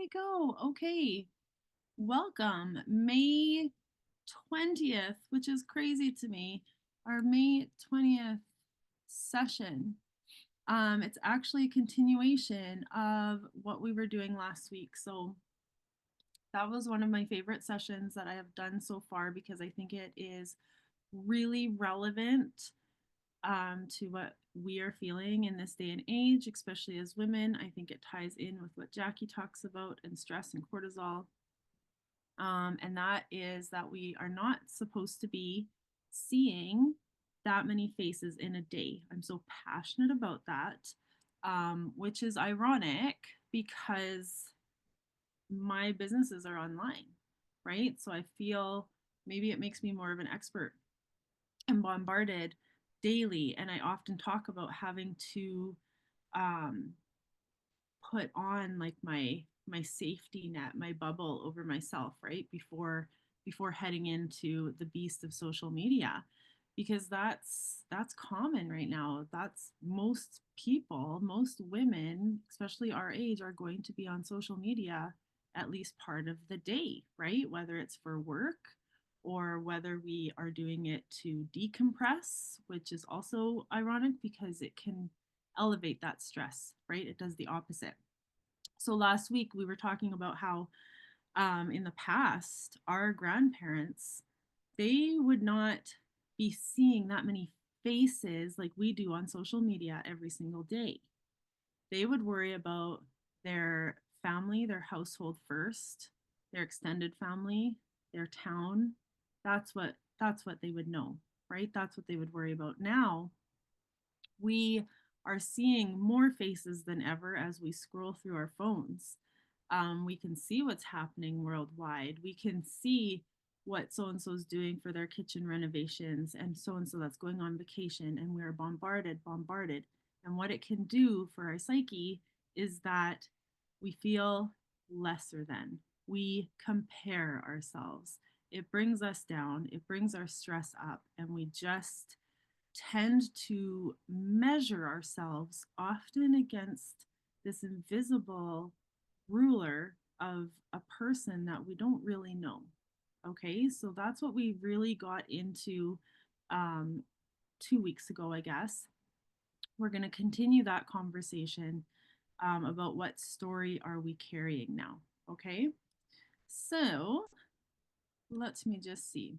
we go. Okay. Welcome. May 20th, which is crazy to me. Our May 20th session. It's actually a continuation of what we were doing last week. So that was one of my favorite sessions that I have done so far because I think it is really relevant to what we are feeling in this day and age, especially as women. I think it ties in with what Jackie talks about and stress and cortisol. And that is that we are not supposed to be seeing that many faces in a day. I'm so passionate about that, which is ironic because my businesses are online, right? So I feel maybe it makes me more of an expert and bombarded daily. And I often talk about having to um, put on like my safety net, my bubble over myself, right? Before heading into the beast of social media, because that's common right now. That's most people, most women, especially our age, are going to be on social media at least part of the day, right? Whether it's for work or whether we are doing it to decompress, which is also ironic because it can elevate that stress, right? It does the opposite. So last week we were talking about how in the past, our grandparents, they would not be seeing that many faces like we do on social media every single day. They would worry about their family, their household first, their extended family, their town. That's what they would know, right? That's what they would worry about. Now, we are seeing more faces than ever as we scroll through our phones. We can see what's happening worldwide. We can see what so and so is doing for their kitchen renovations and so that's going on vacation. And we are bombarded. And what it can do for our psyche is that we feel lesser than. We compare ourselves. It brings us down, it brings our stress up, and we just tend to measure ourselves often against this invisible ruler of a person that we don't really know. Okay, so that's what we really got into 2 weeks ago, I guess. We're going to continue that conversation about what story are we carrying now. Okay, so let me just see.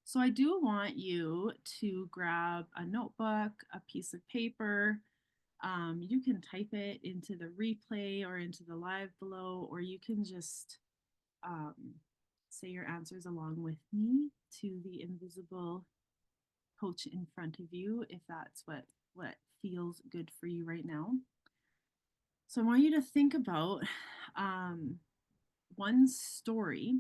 So I do want you to grab a notebook, a piece of paper. You can type it into the replay or into the live below, or you can just um, say your answers along with me to the invisible coach in front of you, if that's what feels good for you right now. So I want you to think about um, one story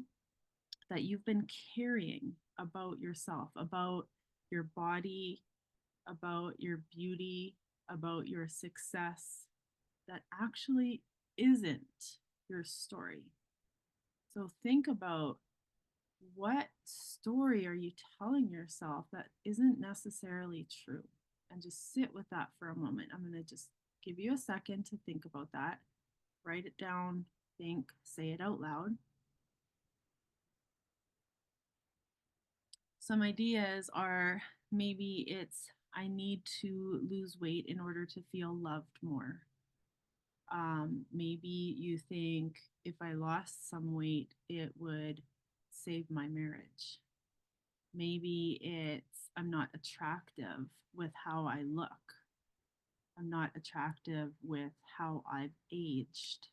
that you've been carrying about yourself, about your body, about your beauty, about your success that actually isn't your story. So think about what story are you telling yourself that isn't necessarily true? And just sit with that for a moment. I'm going to just give you a second to think about that. Write it down, think, say it out loud. Some ideas are maybe it's I need to lose weight in order to feel loved more. Maybe you think if I lost some weight, it would save my marriage. Maybe it's I'm not attractive with how I look. I'm not attractive with how I've aged.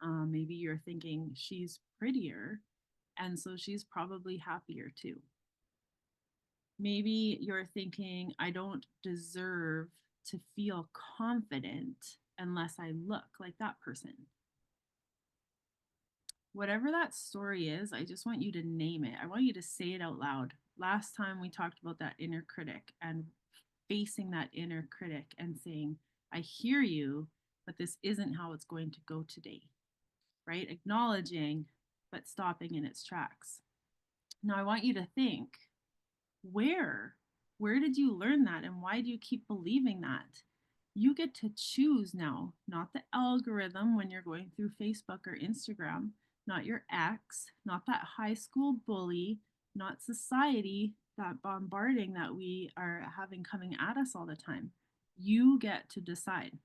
Maybe you're thinking she's prettier, and so she's probably happier too. Maybe you're thinking, I don't deserve to feel confident unless I look like that person. Whatever that story is, I just want you to name it. I want you to say it out loud. Last time we talked about that inner critic and facing that inner critic and saying, I hear you, but this isn't how it's going to go today, right? Acknowledging, but stopping in its tracks. Now, I want you to think, where? Where did you learn that? And why do you keep believing that? You get to choose now, not the algorithm when you're going through Facebook or Instagram, not your ex, not that high school bully, not society, that bombarding that we are having coming at us all the time. You get to decide.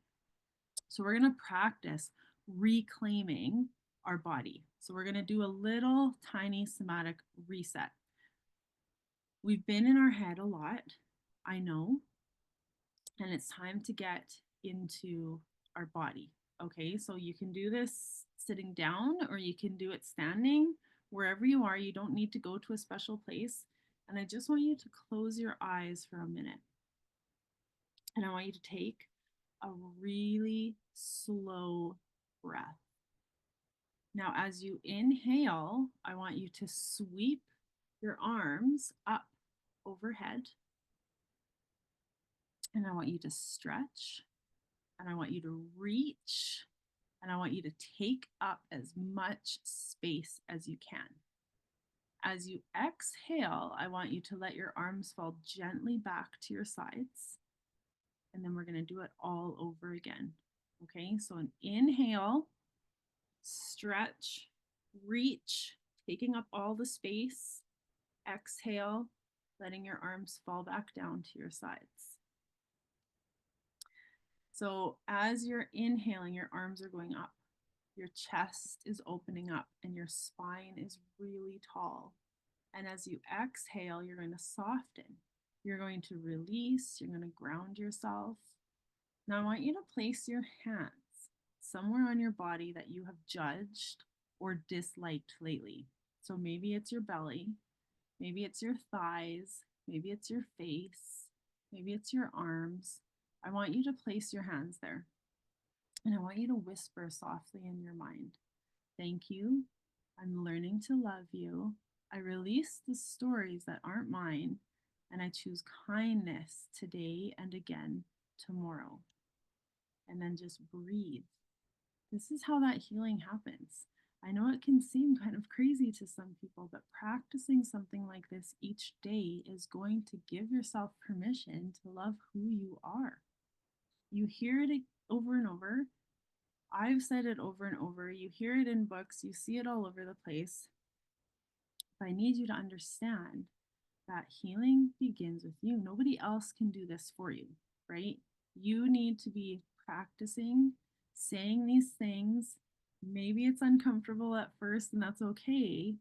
So we're going to practice reclaiming our body. So we're going to do a little tiny somatic reset. We've been in our head a lot, I know, and it's time to get into our body. Okay, so you can do this sitting down or you can do it standing. Wherever you are, you don't need to go to a special place. And I just want you to close your eyes for a minute. And I want you to take a really slow breath. Now, as you inhale, I want you to sweep your arms up overhead. And I want you to stretch. And I want you to reach. And I want you to take up as much space as you can. As you exhale, I want you to let your arms fall gently back to your sides. And then we're going to do it all over again. Okay, so an inhale, stretch, reach, taking up all the space. Exhale, letting your arms fall back down to your sides. So as you're inhaling, your arms are going up, your chest is opening up, and your spine is really tall. And as you exhale, you're going to soften. You're going to release, you're going to ground yourself. Now I want you to place your hands somewhere on your body that you have judged or disliked lately. So maybe it's your belly, maybe it's your thighs, maybe it's your face, maybe it's your arms. I want you to place your hands there. And I want you to whisper softly in your mind, thank you. I'm learning to love you. I release the stories that aren't mine, and I choose kindness today and again tomorrow. And then just breathe. This is how that healing happens. I know it can seem kind of crazy to some people, but practicing something like this each day is going to give yourself permission to love who you are. You hear it over and over. I've said it over and over. You hear it in books, you see it all over the place. But I need you to understand that healing begins with you. Nobody else can do this for you, right? You need to be practicing saying these things. Maybe it's uncomfortable at first, and that's okay,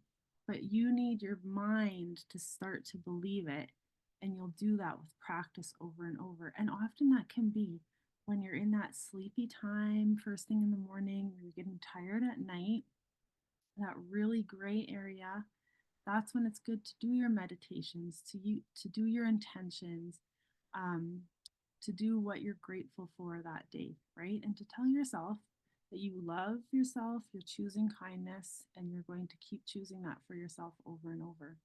but you need your mind to start to believe it. And you'll do that with practice over and over. And often that can be when you're in that sleepy time, first thing in the morning, or you're getting tired at night, that really gray area. That's when it's good to do your meditations, to do your intentions, um, to do what you're grateful for that day, right? And to tell yourself that you love yourself, you're choosing kindness, and you're going to keep choosing that for yourself over and over.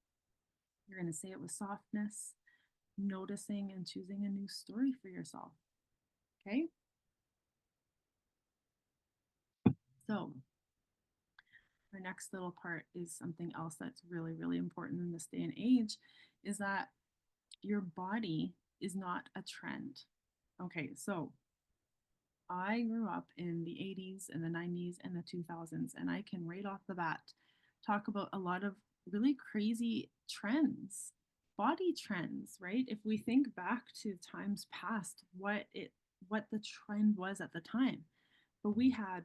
You're going to say it with softness, noticing and choosing a new story for yourself. Okay? So, our next little part is something else that's really, really important in this day and age is that your body is not a trend. Okay, so I grew up in the 80s and the 90s and the 2000s, and I can right off the bat talk about a lot of really crazy trends, body trends, right? If we think back to times past, what the trend was at the time. But we had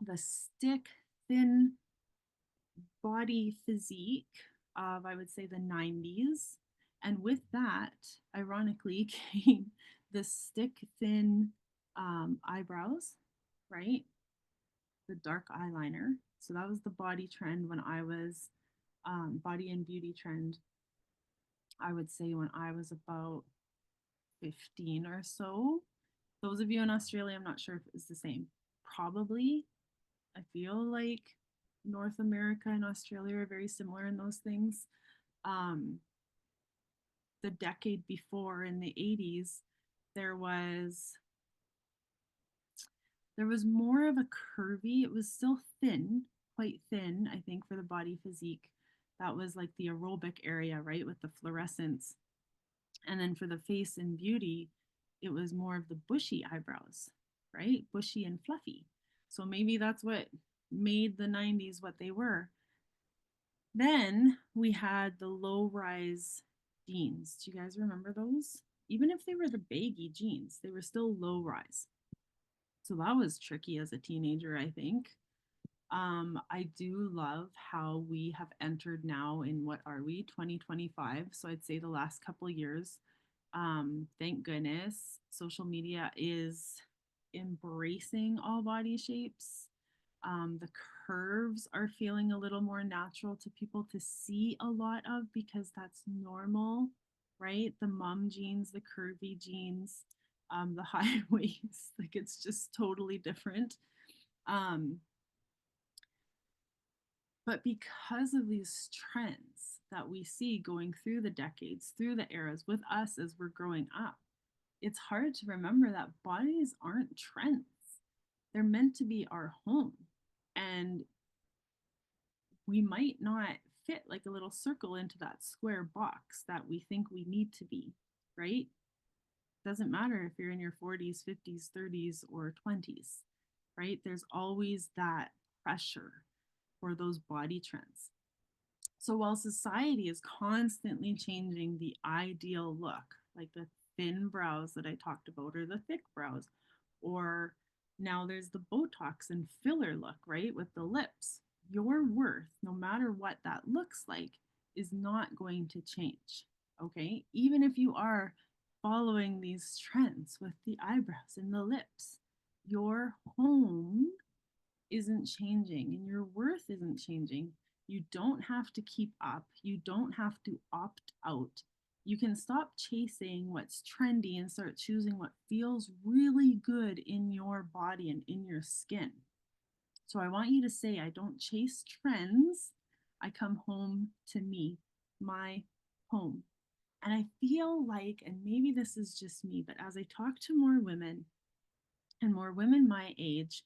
the stick thin body physique of, I would say, the 90s. And with that, ironically, came the stick thin eyebrows, right? The dark eyeliner. So that was the body trend when I was, body and beauty trend, I would say, when I was about 15 or so. Those of you in Australia, I'm not sure if it's the same. Probably. I feel like North America and Australia are very similar in those things. Um, the decade before in the 80s, there was there was more of a curvy, it was still thin, quite thin, I think, for the body physique. That was like the aerobic area, right, with the fluorescence. And then for the face and beauty, it was more of the bushy eyebrows, right? Bushy and fluffy. So maybe that's what made the 90s what they were. Then we had the low rise jeans. Do you guys remember those? Even if they were the baggy jeans, they were still low rise. So that was tricky as a teenager, I think. I do love how we have entered now in what are we, 2025? So I'd say the last couple of years, thank goodness, social media is embracing all body shapes. The curves are feeling a little more natural to people to see a lot of because that's normal, right? The mom jeans, the curvy jeans, the high waist, like it's just totally different. Um, but because of these trends that we see going through the decades, through the eras with us as we're growing up, it's hard to remember that bodies aren't trends. They're meant to be our home. And we might not fit like a little circle into that square box that we think we need to be, right? Doesn't matter if you're in your 40s, 50s, 30s, or 20s, right? There's always that pressure for those body trends. So while society is constantly changing the ideal look, like the thin brows that I talked about, or the thick brows, or now there's the Botox and filler look, right, with the lips, your worth, no matter what that looks like, is not going to change. Okay. Even if you are following these trends with the eyebrows and the lips, your home isn't changing and your worth isn't changing. You don't have to keep up. You don't have to opt out. You can stop chasing what's trendy and start choosing what feels really good in your body and in your skin. So I want you to say, I don't chase trends. I come home to me, my home. And I feel like, and maybe this is just me, but as I talk to more women and more women my age,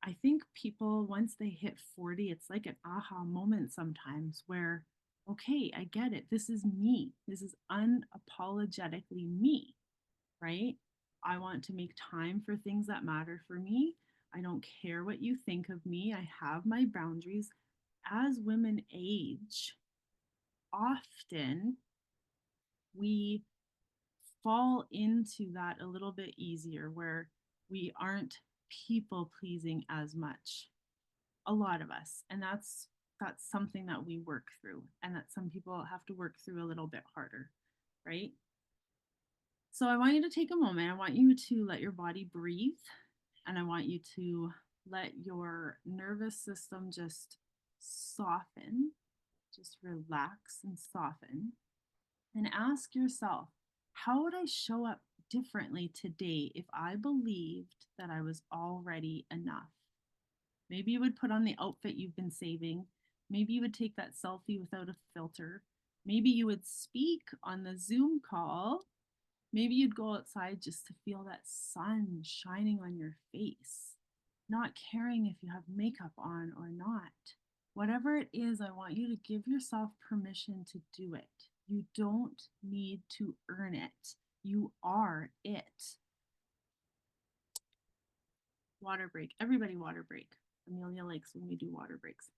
I think people, once they hit 40, it's like an aha moment sometimes where, okay, I get it. This is me. This is unapologetically me, right? I want to make time for things that matter for me. I don't care what you think of me. I have my boundaries. As women age, often we fall into that a little bit easier where we aren't people pleasing as much, a lot of us, and that's something that we work through and that some people have to work through a little bit harder, right? So I want you to take a moment. I want you to let your body breathe, and I want you to let your nervous system just soften, just relax and soften, and ask yourself, how would I show up differently today if I believed that I was already enough? Maybe you would put on the outfit you've been saving. Maybe you would take that selfie without a filter. Maybe you would speak on the Zoom call. Maybe you'd go outside just to feel that sun shining on your face, not caring if you have makeup on or not. Whatever it is, I want you to give yourself permission to do it. You don't need to earn it. You are it. Water break. Everybody water break. Amelia likes when we do water breaks.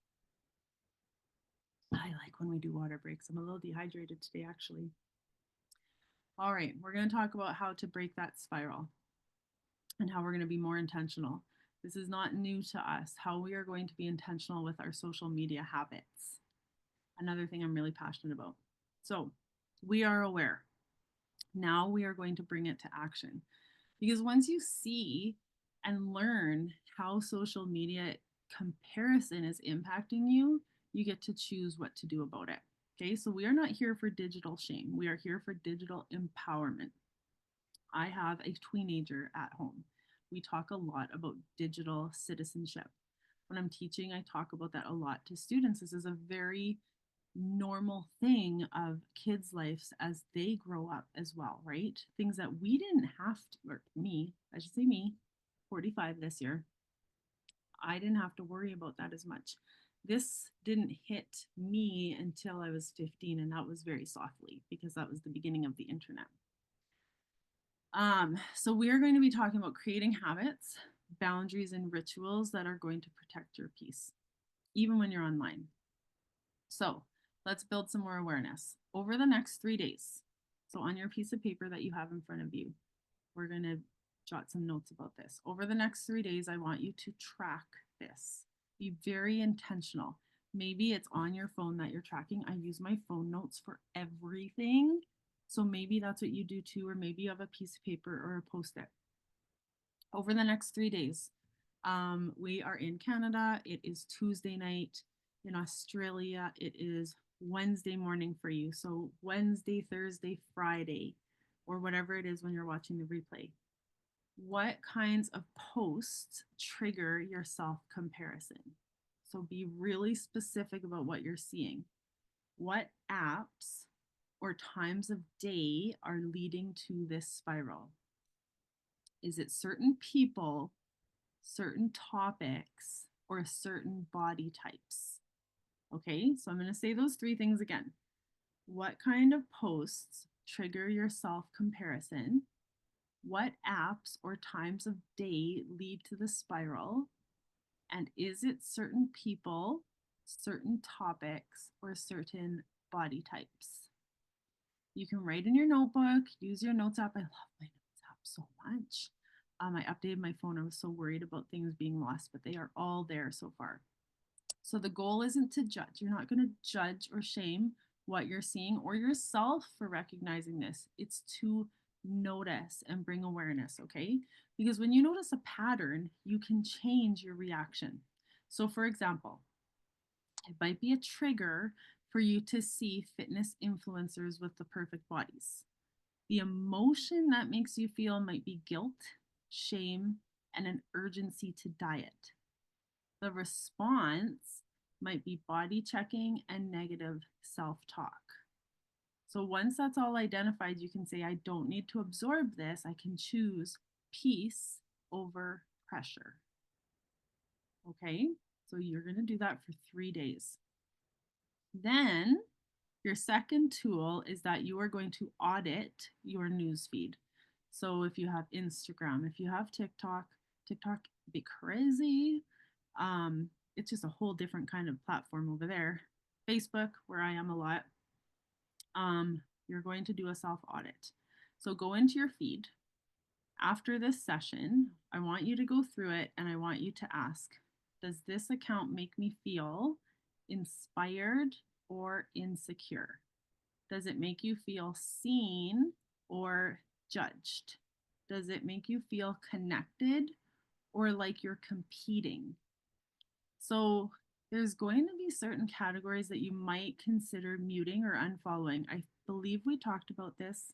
I like when we do water breaks. I'm a little dehydrated today, actually. All right, we're going to talk about how to break that spiral and how we're going to be more intentional. This is not new to us, how we are going to be intentional with our social media habits. Another thing I'm really passionate about. So, we are aware. Now we are going to bring it to action. Because once you see and learn how social media comparison is impacting you, you get to choose what to do about it. Okay, so we are not here for digital shame. We are here for digital empowerment. I have a teenager at home. We talk a lot about digital citizenship. When I'm teaching, I talk about that a lot to students. This is a very normal thing of kids' lives as they grow up as well, right? Things that we didn't have to, or me, I should say me, 45 this year, I didn't have to worry about that as much. This didn't hit me until I was 15, and that was very softly because that was the beginning of the internet. So we are going to be talking about creating habits, boundaries, and rituals that are going to protect your peace, even when you're online. So let's build some more awareness over the next 3 days. So on your piece of paper that you have in front of you, we're going to jot some notes about this. Over the next 3 days, I want you to track this. Be very intentional. Maybe it's on your phone that you're tracking. I use my phone notes for everything. So maybe that's what you do too, or maybe you have a piece of paper or a post-it. Over the next 3 days, we are in Canada. It is Tuesday night. In Australia, it is Wednesday morning for you. So Wednesday, Thursday, Friday, or whatever it is when you're watching the replay. What kinds of posts trigger your self comparison? So be really specific about what you're seeing. What apps or times of day are leading to this spiral? Is it certain people, certain topics, or certain body types? Okay, so I'm going to say those three things again. What kind of posts trigger your self comparison? What apps or times of day lead to the spiral? And is it certain people, certain topics, or certain body types? You can write in your notebook, use your notes app. I love my notes app so much. I updated my phone. I was so worried about things being lost, but they are all there so far. So the goal isn't to judge. You're not going to judge or shame what you're seeing or yourself for recognizing this. It's to notice and bring awareness, okay? Because when you notice a pattern, you can change your reaction. So, for example, it might be a trigger for you to see fitness influencers with the perfect bodies. The emotion that makes you feel might be guilt, shame, and an urgency to diet. The response might be body checking and negative self talk. So once that's all identified, you can say, I don't need to absorb this. I can choose peace over pressure. Okay, so you're going to do that for 3 days. Then your second tool is that you are going to audit your newsfeed. So if you have Instagram, if you have TikTok, TikTok be crazy. It's just a whole different kind of platform over there. Facebook, where I am a lot, you're going to do a self audit. So go into your feed. After this session, I want you to go through it and I want you to ask, does this account make me feel inspired or insecure? Does it make you feel seen or judged? Does it make you feel connected or like you're competing? So there's going to be certain categories that you might consider muting or unfollowing. I believe we talked about this.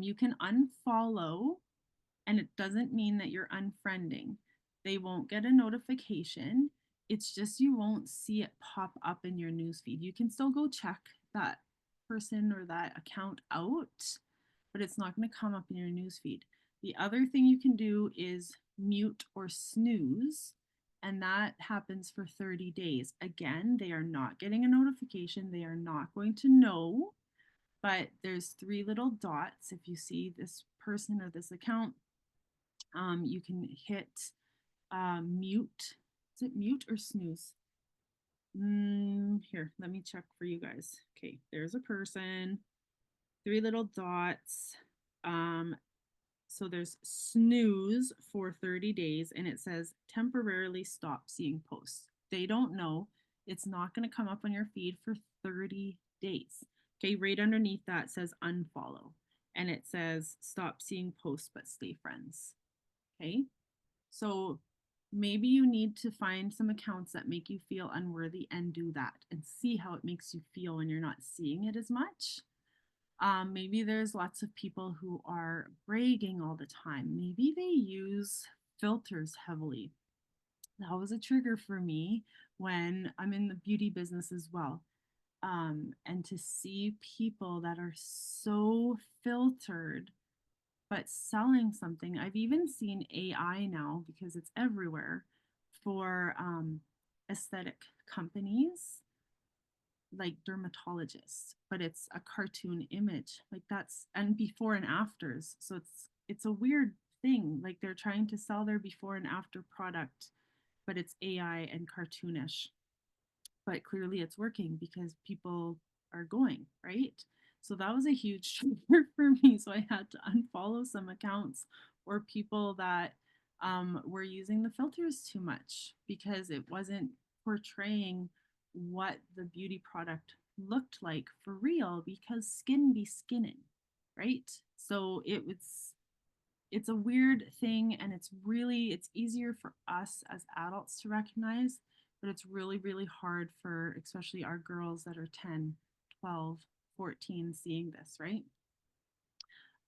You can unfollow, and it doesn't mean that you're unfriending. They won't get a notification. It's just you won't see it pop up in your newsfeed. You can still go check that person or that account out, but it's not going to come up in your newsfeed. The other thing you can do is mute or snooze, and that happens for 30 days. Again, they are not getting a notification. They are not going to know, but there's three little dots. If you see this person or this account, you can hit mute. Is it mute or snooze? Here, let me check for you guys. Okay, there's a person, three little dots. So there's snooze for 30 days, and it says temporarily stop seeing posts. They don't know. It's not going to come up on your feed for 30 days. Okay, right underneath that says unfollow, and it says stop seeing posts but stay friends. Okay, so maybe you need to find some accounts that make you feel unworthy and do that and see how it makes you feel when you're not seeing it as much. Maybe there's lots of people who are bragging all the time. Maybe they use filters heavily. That was a trigger for me when I'm in the beauty business as well. And to see people that are so filtered but selling something. I've even seen AI now because it's everywhere for aesthetic companies like dermatologist, but it's a cartoon image. Like that's and before and afters. So it's a weird thing. Like they're trying to sell their before and after product, but it's AI and cartoonish. But clearly it's working because people are going, right? So that was a huge trigger for me. So I had to unfollow some accounts or people that were using the filters too much because it wasn't portraying what the beauty product looked like for real because skin be skinning, right? So it's a weird thing and it's easier for us as adults to recognize, but it's really hard for especially our girls that are 10, 12, 14 seeing this, right?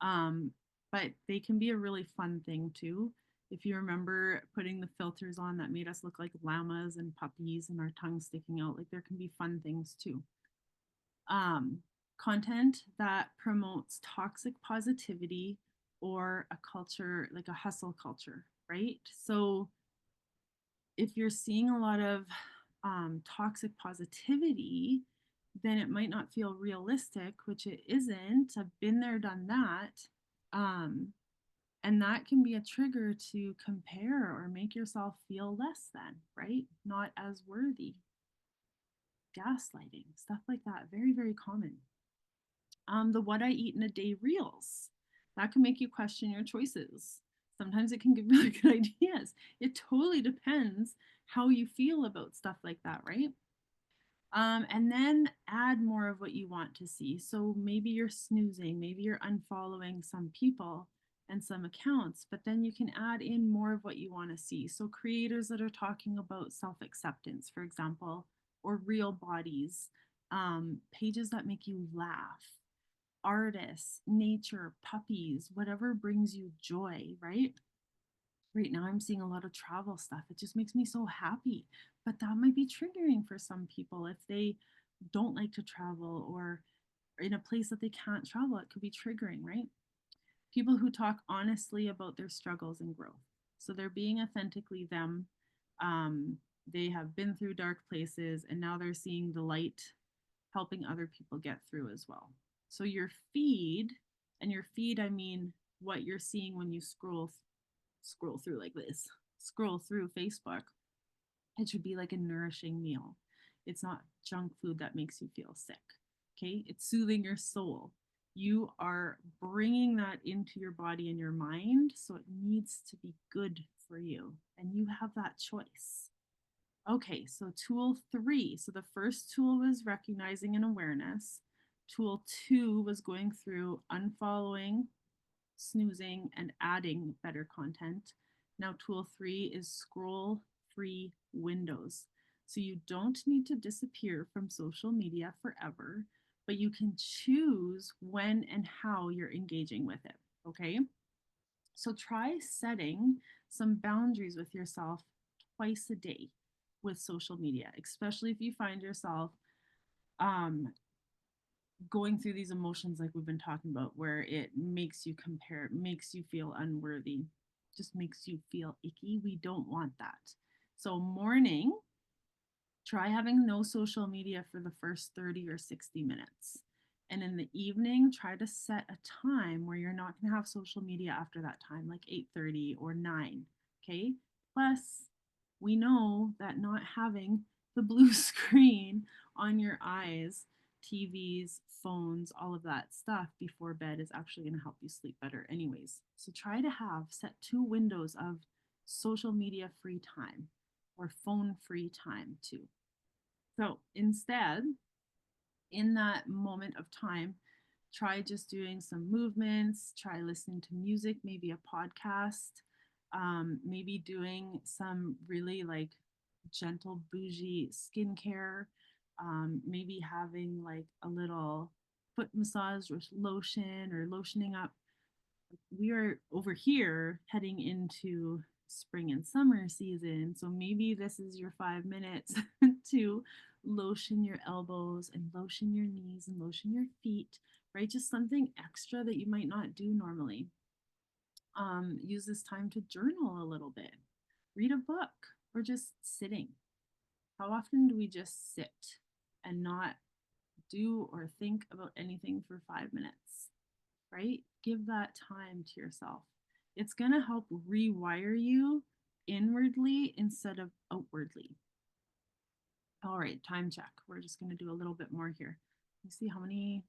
um but they can be a really fun thing too. If you remember putting the filters on that made us look like llamas and puppies and our tongues sticking out, like there can be fun things too. um, Content that promotes toxic positivity or a culture like a hustle culture, right? So if you're seeing a lot of toxic positivity, then it might not feel realistic, which it isn't. I've been there, done that. Um, and that can be a trigger to compare or make yourself feel less than, right? Not as worthy. Gaslighting, stuff like that. Very common. The what I eat in a day reels. That can make you question your choices. Sometimes it can give really good ideas. It totally depends how you feel about stuff like that, right? And then add more of what you want to see. So maybe you're snoozing, maybe you're unfollowing some people and some accounts, but then you can add in more of what you want to see. So creators that are talking about self acceptance, for example, or real bodies, pages that make you laugh, artists, nature, puppies, whatever brings you joy, right? Right now, I'm seeing a lot of travel stuff. It just makes me so happy. But that might be triggering for some people if they don't like to travel or in a place that they can't travel. It could be triggering, right? People who talk honestly about their struggles and growth. So they're being authentically them. Um, they have been through dark places and now they're seeing the light helping other people get through as well. So your feed, and your feed, I mean what you're seeing when you scroll through like this, scroll through Facebook, it should be like a nourishing meal. It's not junk food that makes you feel sick. Okay? It's soothing your soul. You are bringing that into your body and your mind, so it needs to be good for you, and you have that choice. Okay, so tool 3. So the first tool was recognizing and awareness. Tool 2 was going through unfollowing, snoozing, and adding better content. Now, tool 3 is scroll free windows. So you don't need to disappear from social media forever, but you can choose when and how you're engaging with it. Okay. So try setting some boundaries with yourself twice a day with social media, especially if you find yourself um, going through these emotions like we've been talking about, where it makes you compare, makes you feel unworthy, just makes you feel icky. We don't want that. So, morning, try having no social media for the first 30 or 60 minutes. And in the evening, try to set a time where you're not going to have social media after that time, like 8:30 or 9. Okay. Plus, we know that not having the blue screen on your eyes, TVs, phones, all of that stuff before bed is actually going to help you sleep better, anyways. So try to set 2 windows of social media free time or phone free time too. So instead, in that moment of time, try just doing some movements, try listening to music, maybe a podcast, maybe doing some really like gentle bougie skincare, maybe having like a little foot massage with lotion or lotioning up. We are over here heading into spring and summer season. So maybe this is your 5 minutes to lotion your elbows and lotion your knees and lotion your feet, right? Just something extra that you might not do normally. Use this time to journal a little bit, read a book, or just sitting. How often do we just sit and not do or think about anything for 5 minutes, right? Give that time to yourself. It's going to help rewire you inwardly instead of outwardly. All right, time check. We're just going to do a little bit more here. Let's see how many.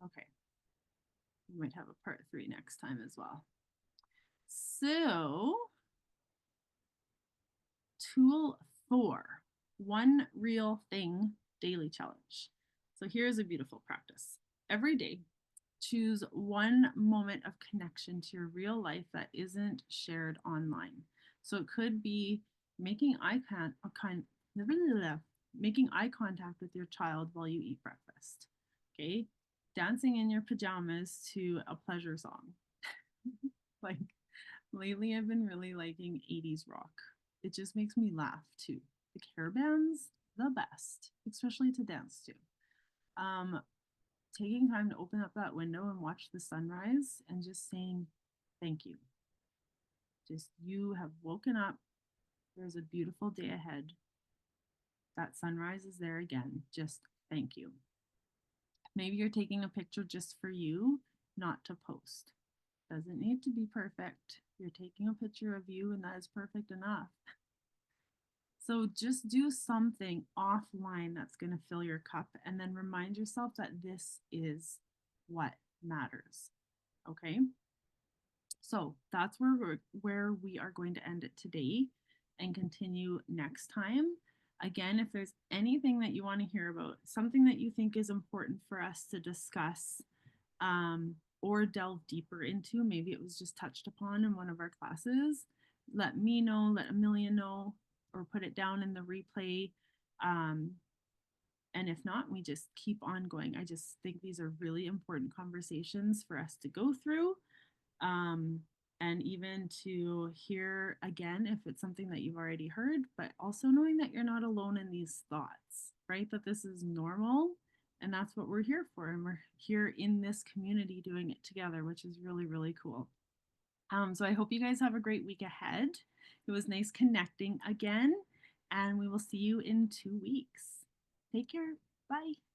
Okay. We might have a part 3 next time as well. So, tool 4, one real thing daily challenge. So, here's a beautiful practice. Every day, choose one moment of connection to your real life that isn't shared online. So, it could be making making eye contact with your child while you eat breakfast. Okay, dancing in your pajamas to a pleasure song. Like lately, I've been really liking 80s rock. It just makes me laugh too. The care bands, the best, especially to dance to. Um, Taking time to open up that window and watch the sunrise and just saying thank you. Just you have woken up. There's a beautiful day ahead. That sunrise is there again. Just thank you. Maybe you're taking a picture just for you, not to post. Doesn't need to be perfect. You're taking a picture of you, and that is perfect enough. So just do something offline that's going to fill your cup, and then remind yourself that this is what matters. Okay. So that's where we are going to end it today and continue next time. Again, if there's anything that you want to hear about, something that you think is important for us to discuss, or delve deeper into, maybe it was just touched upon in one of our classes, let me know, let Amelia know, or put it down in the replay. Um, and if not, we just keep on going. I just think these are really important conversations for us to go through. And even to hear again if it's something that you've already heard, but also knowing that you're not alone in these thoughts, right? That this is normal and that's what we're here for. And we're here in this community doing it together, which is really, really cool. So I hope you guys have a great week ahead. It was nice connecting again, and we will see you in 2 weeks. Take care. Bye.